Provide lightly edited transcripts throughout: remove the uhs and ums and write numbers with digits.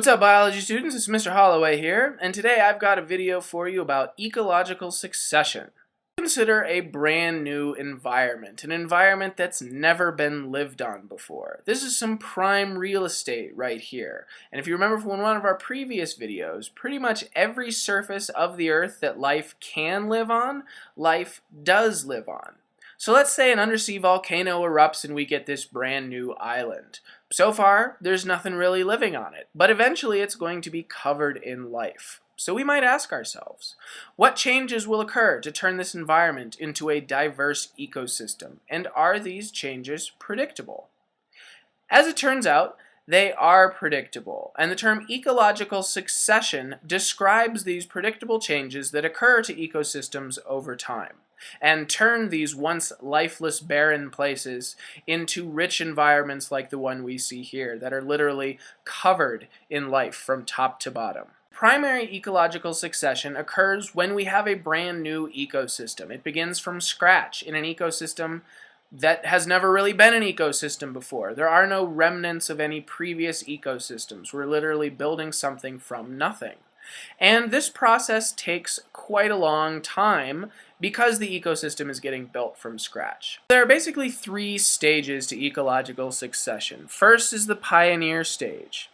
What's up, biology students? It's Mr. Holloway here, and today I've got a video for you about ecological succession. Consider a brand new environment, an environment that's never been lived on before. This is some prime real estate right here. And if you remember from one of our previous videos, pretty much every surface of the earth that life can live on, life does live on. So let's say an undersea volcano erupts and we get this brand new island. So far, there's nothing really living on it, but eventually it's going to be covered in life. So we might ask ourselves, what changes will occur to turn this environment into a diverse ecosystem, and are these changes predictable? As it turns out, they are predictable, and the term ecological succession describes these predictable changes that occur to ecosystems over time, and turn these once lifeless, barren places into rich environments like the one we see here that are literally covered in life from top to bottom. Primary ecological succession occurs when we have a brand new ecosystem. It begins from scratch in an ecosystem that has never really been an ecosystem before. There are no remnants of any previous ecosystems. We're literally building something from nothing. And this process takes quite a long time because the ecosystem is getting built from scratch. There are basically three stages to ecological succession. First is the pioneer stage.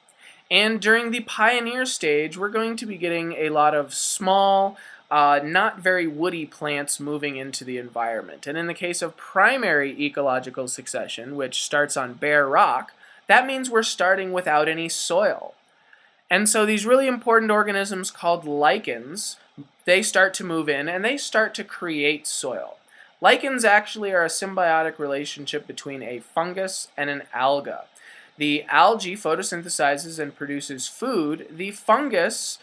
And during the pioneer stage, we're going to be getting a lot of small, not very woody plants moving into the environment. And in the case of primary ecological succession, which starts on bare rock, that means we're starting without any soil. And so these really important organisms called lichens, they start to move in and they start to create soil. Lichens actually are a symbiotic relationship between a fungus and an alga. The algae photosynthesizes and produces food. The fungus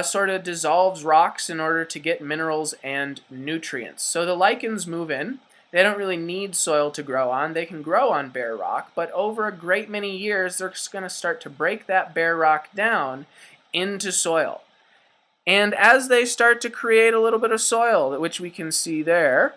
sort of dissolves rocks in order to get minerals and nutrients. So the lichens move in. They don't really need soil to grow on. They can grow on bare rock, but over a great many years, they're just going to start to break that bare rock down into soil. And as they start to create a little bit of soil, which we can see there,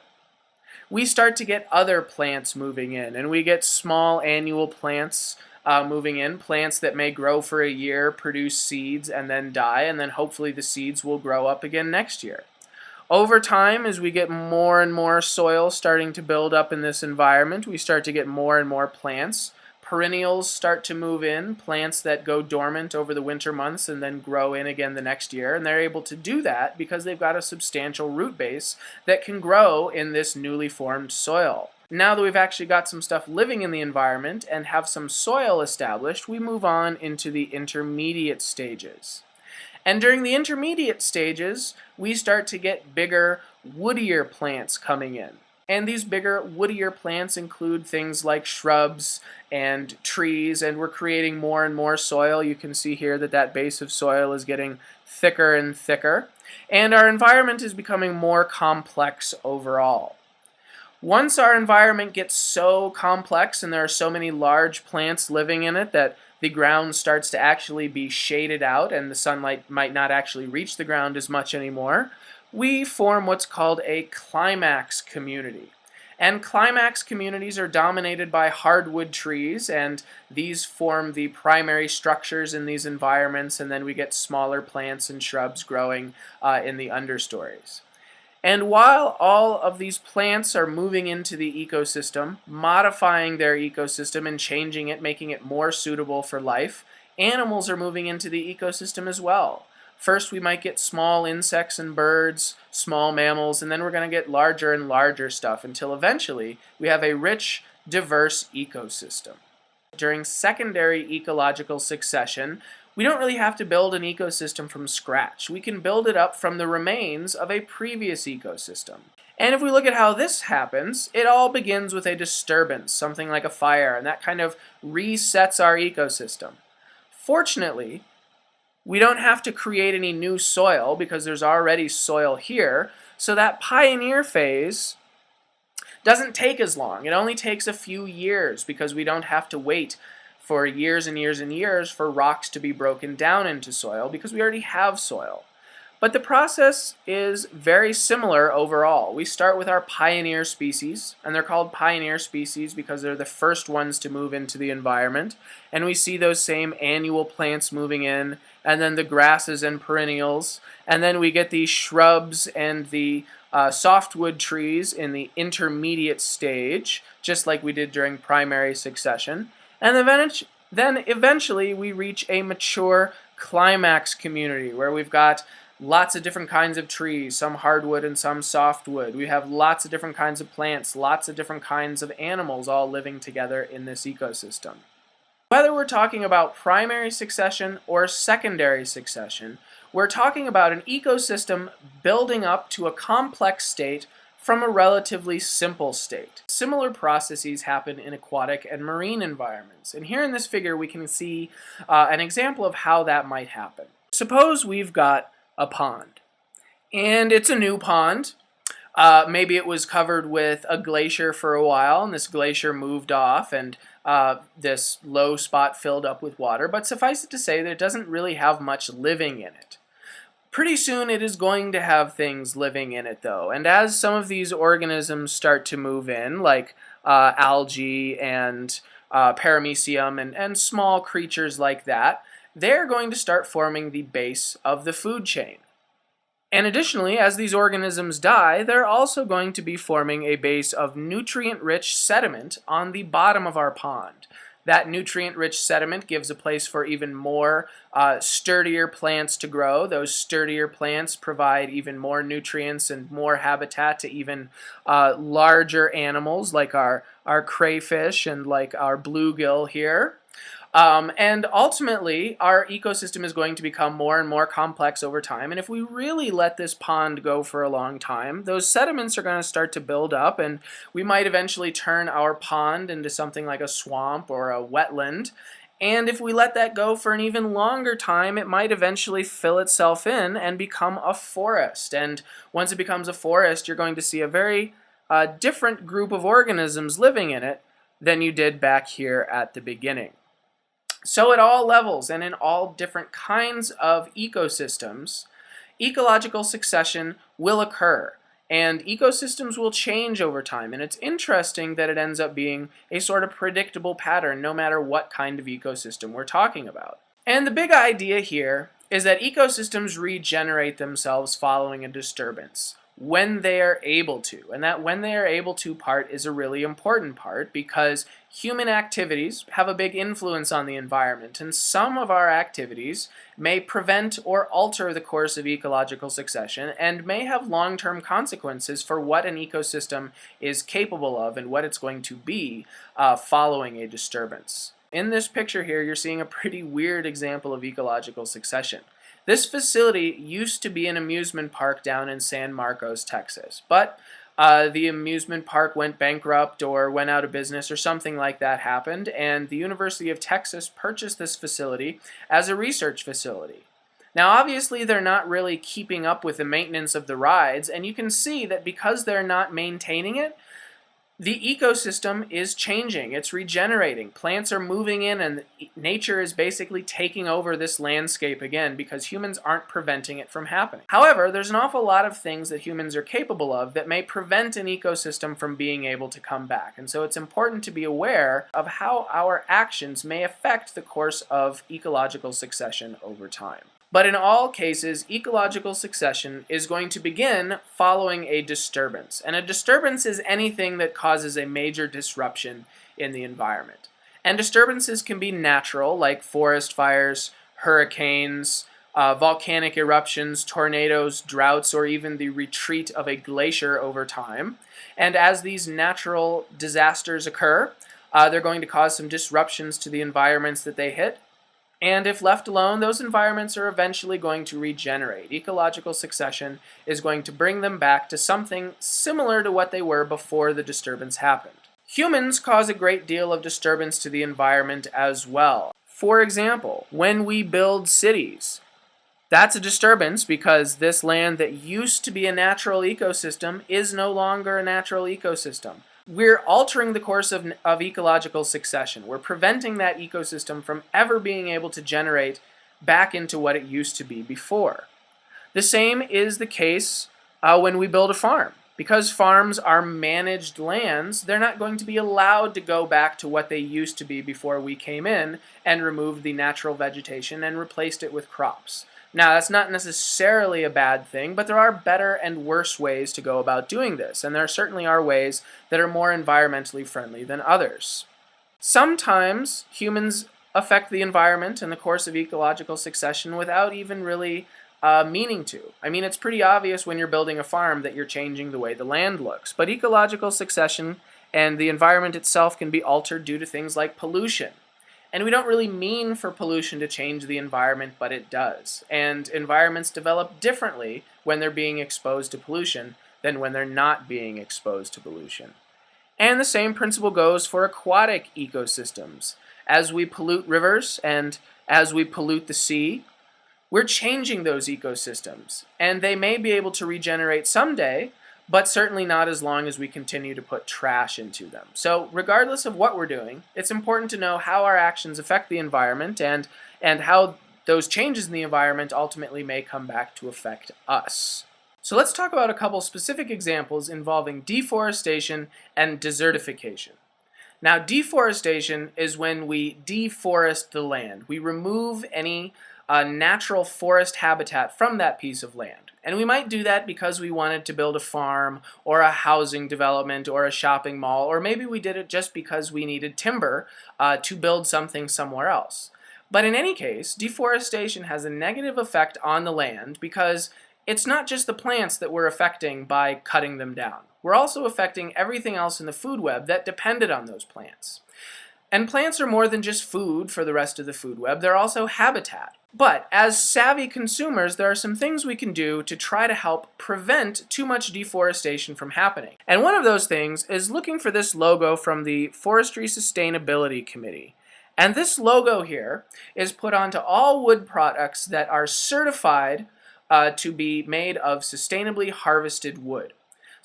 we start to get other plants moving in, and we get small annual plants moving in, plants that may grow for a year, produce seeds, and then die, and then hopefully the seeds will grow up again next year. Over time, as we get more and more soil starting to build up in this environment, we start to get more and more plants. Perennials start to move in, plants that go dormant over the winter months and then grow in again the next year. And they're able to do that because they've got a substantial root base that can grow in this newly formed soil. Now that we've actually got some stuff living in the environment and have some soil established, we move on into the intermediate stages. And during the intermediate stages, we start to get bigger, woodier plants coming in. And these bigger, woodier plants include things like shrubs and trees, and we're creating more and more soil. You can see here that that base of soil is getting thicker and thicker. And our environment is becoming more complex overall. Once our environment gets so complex and there are so many large plants living in it that the ground starts to actually be shaded out and the sunlight might not actually reach the ground as much anymore, we form what's called a climax community. And climax communities are dominated by hardwood trees, and these form the primary structures in these environments, and then we get smaller plants and shrubs growing in the understories. And while all of these plants are moving into the ecosystem, modifying their ecosystem and changing it, making it more suitable for life, animals are moving into the ecosystem as well. First, we might get small insects and birds, small mammals, and then we're going to get larger and larger stuff until eventually we have a rich, diverse ecosystem. During secondary ecological succession, we don't really have to build an ecosystem from scratch. We can build it up from the remains of a previous ecosystem. And if we look at how this happens, it all begins with a disturbance, something like a fire, and that kind of resets our ecosystem. Fortunately, we don't have to create any new soil because there's already soil here, so that pioneer phase doesn't take as long. It only takes a few years because we don't have to wait for years and years and years for rocks to be broken down into soil because we already have soil. But the process is very similar overall. We start with our pioneer species, and they're called pioneer species because they're the first ones to move into the environment. And we see those same annual plants moving in, and then the grasses and perennials, and then we get the shrubs and the softwood trees in the intermediate stage, just like we did during primary succession. And then eventually we reach a mature climax community where we've got lots of different kinds of trees, some hardwood and some softwood. We have lots of different kinds of plants, lots of different kinds of animals all living together in this ecosystem. Whether we're talking about primary succession or secondary succession, we're talking about an ecosystem building up to a complex state from a relatively simple state. Similar processes happen in aquatic and marine environments. And here in this figure we can see an example of how that might happen. Suppose we've got a pond, and it's a new pond. Maybe it was covered with a glacier for a while, and this glacier moved off, and this low spot filled up with water, but suffice it to say that it doesn't really have much living in it. Pretty soon it is going to have things living in it though, and as some of these organisms start to move in, like algae and paramecium and small creatures like that, they're going to start forming the base of the food chain. And additionally, as these organisms die, they're also going to be forming a base of nutrient-rich sediment on the bottom of our pond. That nutrient-rich sediment gives a place for even more sturdier plants to grow. Those sturdier plants provide even more nutrients and more habitat to even larger animals like our crayfish and like our bluegill here. And ultimately, our ecosystem is going to become more and more complex over time. And if we really let this pond go for a long time, those sediments are going to start to build up, and we might eventually turn our pond into something like a swamp or a wetland. And if we let that go for an even longer time, it might eventually fill itself in and become a forest. And once it becomes a forest, you're going to see a very different group of organisms living in it than you did back here at the beginning. So at all levels and in all different kinds of ecosystems, ecological succession will occur, and ecosystems will change over time. And it's interesting that it ends up being a sort of predictable pattern no matter what kind of ecosystem we're talking about. And the big idea here is that ecosystems regenerate themselves following a disturbance when they are able to. And that when they are able to part is a really important part because human activities have a big influence on the environment, and some of our activities may prevent or alter the course of ecological succession and may have long-term consequences for what an ecosystem is capable of and what it's going to be following a disturbance. In this picture here, you're seeing a pretty weird example of ecological succession. This facility used to be an amusement park down in San Marcos, Texas, but the amusement park went bankrupt or went out of business or something like that happened, and the University of Texas purchased this facility as a research facility. Now obviously they're not really keeping up with the maintenance of the rides, and you can see that because they're not maintaining it, the ecosystem is changing, it's regenerating. Plants are moving in and nature is basically taking over this landscape again because humans aren't preventing it from happening. However, there's an awful lot of things that humans are capable of that may prevent an ecosystem from being able to come back. And so it's important to be aware of how our actions may affect the course of ecological succession over time. But in all cases, ecological succession is going to begin following a disturbance. And a disturbance is anything that causes a major disruption in the environment. And disturbances can be natural, like forest fires, hurricanes, volcanic eruptions, tornadoes, droughts, or even the retreat of a glacier over time. And as these natural disasters occur, they're going to cause some disruptions to the environments that they hit. And if left alone, those environments are eventually going to regenerate. Ecological succession is going to bring them back to something similar to what they were before the disturbance happened. Humans cause a great deal of disturbance to the environment as well. For example, when we build cities, that's a disturbance because this land that used to be a natural ecosystem is no longer a natural ecosystem. We're altering the course of ecological succession. We're preventing that ecosystem from ever being able to generate back into what it used to be before. The same is the case when we build a farm. Because farms are managed lands, they're not going to be allowed to go back to what they used to be before we came in and removed the natural vegetation and replaced it with crops. Now, that's not necessarily a bad thing, but there are better and worse ways to go about doing this, and there certainly are ways that are more environmentally friendly than others. Sometimes humans affect the environment in the course of ecological succession without even really meaning to. I mean, it's pretty obvious when you're building a farm that you're changing the way the land looks, but ecological succession and the environment itself can be altered due to things like pollution. And we don't really mean for pollution to change the environment, but it does. And environments develop differently when they're being exposed to pollution than when they're not being exposed to pollution. And the same principle goes for aquatic ecosystems. As we pollute rivers and as we pollute the sea, we're changing those ecosystems, and they may be able to regenerate someday, but certainly not as long as we continue to put trash into them. So regardless of what we're doing, it's important to know how our actions affect the environment and how those changes in the environment ultimately may come back to affect us. So let's talk about a couple specific examples involving deforestation and desertification. Now, deforestation is when we deforest the land. We remove any natural forest habitat from that piece of land. And we might do that because we wanted to build a farm or a housing development or a shopping mall, or maybe we did it just because we needed timber to build something somewhere else. But in any case, deforestation has a negative effect on the land because it's not just the plants that we're affecting by cutting them down. We're also affecting everything else in the food web that depended on those plants. And plants are more than just food for the rest of the food web, they're also habitat. But as savvy consumers, there are some things we can do to try to help prevent too much deforestation from happening. And one of those things is looking for this logo from the Forestry Sustainability Committee. And this logo here is put onto all wood products that are certified to be made of sustainably harvested wood.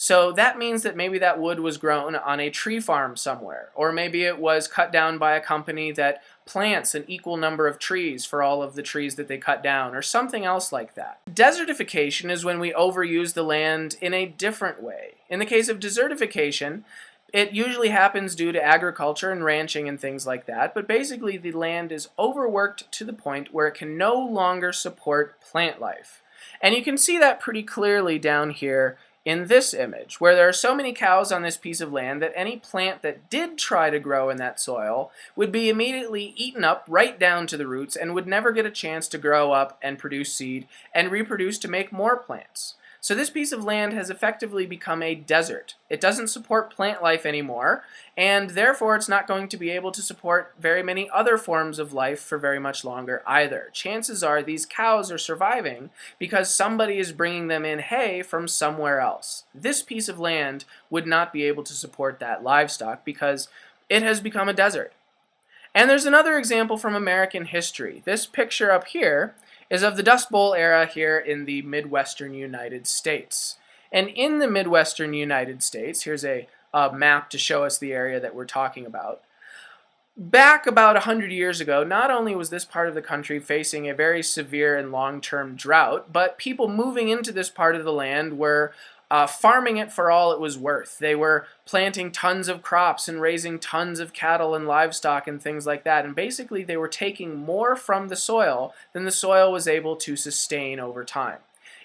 So that means that maybe that wood was grown on a tree farm somewhere, or maybe it was cut down by a company that plants an equal number of trees for all of the trees that they cut down, or something else like that. Desertification is when we overuse the land in a different way. In the case of desertification, it usually happens due to agriculture and ranching and things like that, but basically the land is overworked to the point where it can no longer support plant life. And you can see that pretty clearly down here in this image, where there are so many cows on this piece of land that any plant that did try to grow in that soil would be immediately eaten up right down to the roots and would never get a chance to grow up and produce seed and reproduce to make more plants. So this piece of land has effectively become a desert. It doesn't support plant life anymore, and therefore it's not going to be able to support very many other forms of life for very much longer either. Chances are these cows are surviving because somebody is bringing them in hay from somewhere else. This piece of land would not be able to support that livestock because it has become a desert. And there's another example from American history. This picture up here is of the Dust Bowl era here in the Midwestern United States. And in the Midwestern United States, here's a map to show us the area that we're talking about. Back about 100 years ago, not only was this part of the country facing a very severe and long-term drought, but people moving into this part of the land were farming it for all it was worth. They were planting tons of crops and raising tons of cattle and livestock and things like that. And basically they were taking more from the soil than the soil was able to sustain over time.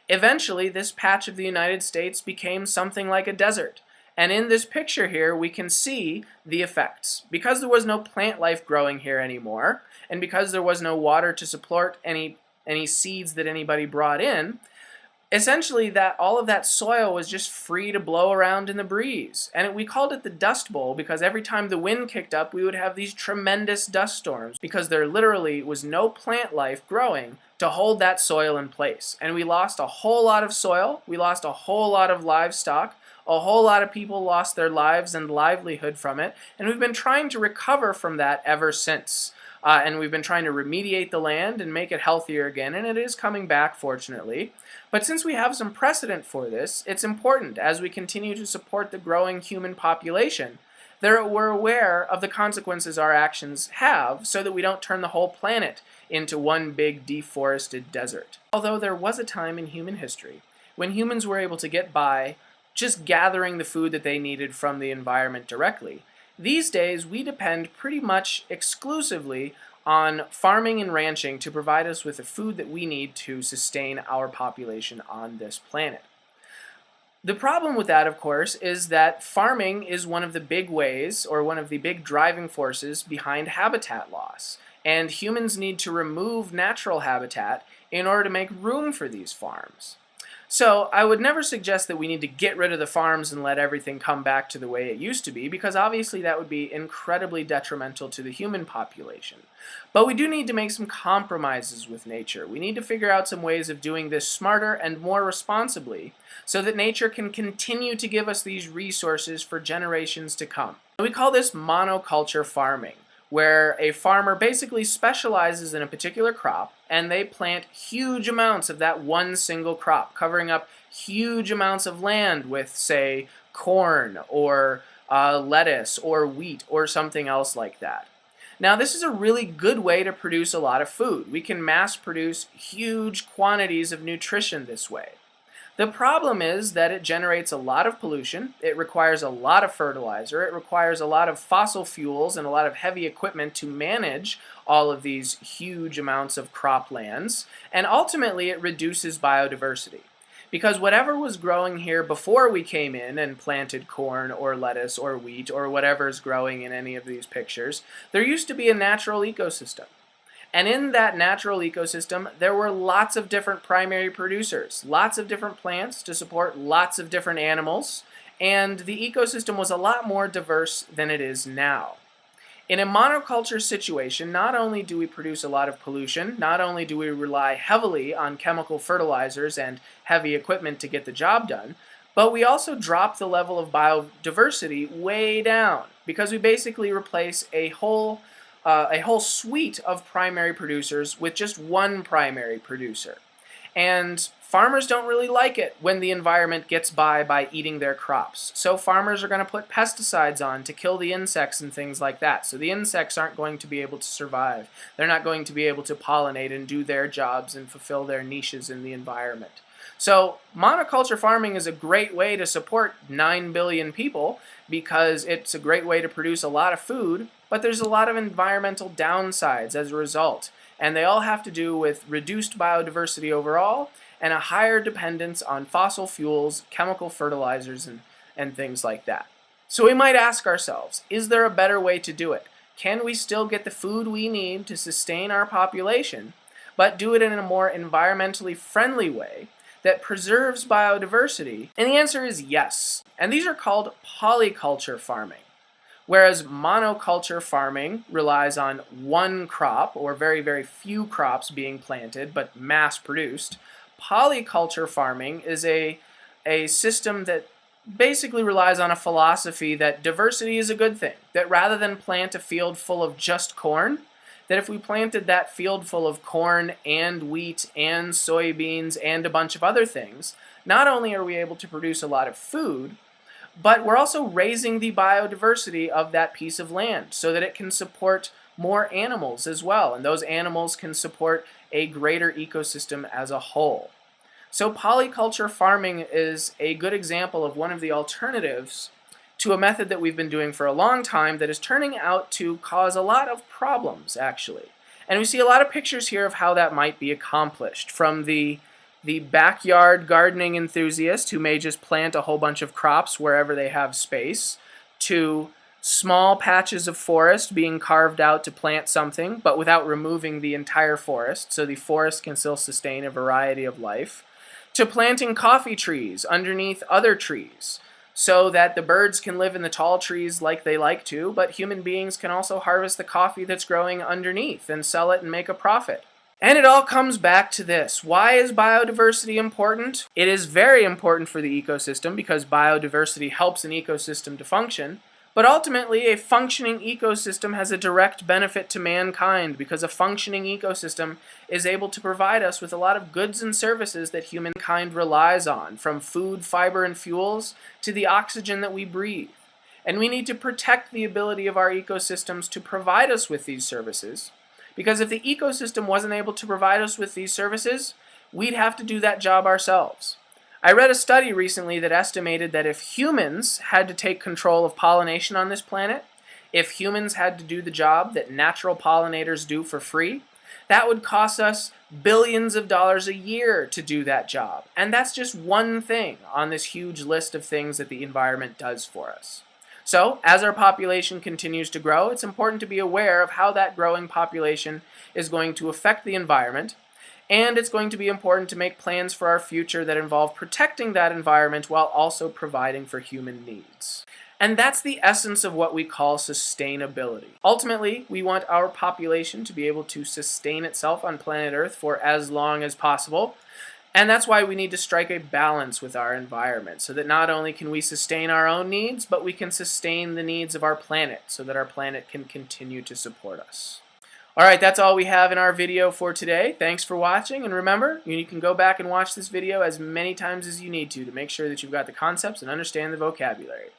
Eventually, this patch of the United States became something like a desert. And in this picture here, we can see the effects. Because there was no plant life growing here anymore, and because there was no water to support any seeds that anybody brought in, essentially all of that soil was just free to blow around in the breeze. And we called it the Dust Bowl because every time the wind kicked up, we would have these tremendous dust storms because there literally was no plant life growing to hold that soil in place. And we lost a whole lot of soil, we lost a whole lot of livestock, a whole lot of people lost their lives and livelihood from it, and we've been trying to recover from that ever since. And we've been trying to remediate the land and make it healthier again, and it is coming back, fortunately. But since we have some precedent for this, it's important as we continue to support the growing human population that we're aware of the consequences our actions have so that we don't turn the whole planet into one big deforested desert. Although there was a time in human history when humans were able to get by just gathering the food that they needed from the environment directly, these days we depend pretty much exclusively on farming and ranching to provide us with the food that we need to sustain our population on this planet. The problem with that, of course, is that farming is one of the big ways, or one of the big driving forces behind habitat loss. And humans need to remove natural habitat in order to make room for these farms. So I would never suggest that we need to get rid of the farms and let everything come back to the way it used to be, because obviously that would be incredibly detrimental to the human population. But we do need to make some compromises with nature. We need to figure out some ways of doing this smarter and more responsibly so that nature can continue to give us these resources for generations to come. We call this monoculture farming, where a farmer basically specializes in a particular crop and they plant huge amounts of that one single crop, covering up huge amounts of land with, say, corn or lettuce or wheat or something else like that. Now, this is a really good way to produce a lot of food. We can mass produce huge quantities of nutrition this way. The problem is that it generates a lot of pollution, it requires a lot of fertilizer, it requires a lot of fossil fuels and a lot of heavy equipment to manage all of these huge amounts of croplands, and ultimately it reduces biodiversity. Because whatever was growing here before we came in and planted corn or lettuce or wheat or whatever's growing in any of these pictures, there used to be a natural ecosystem. And in that natural ecosystem, there were lots of different primary producers, lots of different plants to support lots of different animals, and the ecosystem was a lot more diverse than it is now. In a monoculture situation, not only do we produce a lot of pollution, not only do we rely heavily on chemical fertilizers and heavy equipment to get the job done, but we also drop the level of biodiversity way down because we basically replace a whole suite of primary producers with just one primary producer. And farmers don't really like it when the environment gets by eating their crops. So farmers are going to put pesticides on to kill the insects and things like that. So the insects aren't going to be able to survive. They're not going to be able to pollinate and do their jobs and fulfill their niches in the environment. So monoculture farming is a great way to support 9 billion people because it's a great way to produce a lot of food, but there's a lot of environmental downsides as a result. And they all have to do with reduced biodiversity overall and a higher dependence on fossil fuels, chemical fertilizers, and things like that. So we might ask ourselves, is there a better way to do it? Can we still get the food we need to sustain our population, but do it in a more environmentally friendly way that preserves biodiversity? And the answer is yes. And these are called polyculture farming. Whereas monoculture farming relies on one crop or very, very few crops being planted but mass produced, polyculture farming is a system that basically relies on a philosophy that diversity is a good thing. That rather than plant a field full of just corn, that if we planted that field full of corn and wheat and soybeans and a bunch of other things, not only are we able to produce a lot of food, but we're also raising the biodiversity of that piece of land so that it can support more animals as well, and those animals can support a greater ecosystem as a whole. So polyculture farming is a good example of one of the alternatives to a method that we've been doing for a long time that is turning out to cause a lot of problems, actually. And we see a lot of pictures here of how that might be accomplished, from the backyard gardening enthusiast who may just plant a whole bunch of crops wherever they have space, to small patches of forest being carved out to plant something, but without removing the entire forest, so the forest can still sustain a variety of life, to planting coffee trees underneath other trees, so that the birds can live in the tall trees like they like to, but human beings can also harvest the coffee that's growing underneath and sell it and make a profit. And it all comes back to this. Why is biodiversity important? It is very important for the ecosystem because biodiversity helps an ecosystem to function. But ultimately, a functioning ecosystem has a direct benefit to mankind because a functioning ecosystem is able to provide us with a lot of goods and services that humankind relies on, from food, fiber, and fuels to the oxygen that we breathe. And we need to protect the ability of our ecosystems to provide us with these services, Because if the ecosystem wasn't able to provide us with these services, we'd have to do that job ourselves. I read a study recently that estimated that if humans had to take control of pollination on this planet, if humans had to do the job that natural pollinators do for free, that would cost us billions of dollars a year to do that job. And that's just one thing on this huge list of things that the environment does for us. So, as our population continues to grow, it's important to be aware of how that growing population is going to affect the environment, and it's going to be important to make plans for our future that involve protecting that environment while also providing for human needs. And that's the essence of what we call sustainability. Ultimately, we want our population to be able to sustain itself on planet Earth for as long as possible. And that's why we need to strike a balance with our environment, so that not only can we sustain our own needs, but we can sustain the needs of our planet, so that our planet can continue to support us. Alright, that's all we have in our video for today. Thanks for watching, and remember, you can go back and watch this video as many times as you need to make sure that you've got the concepts and understand the vocabulary.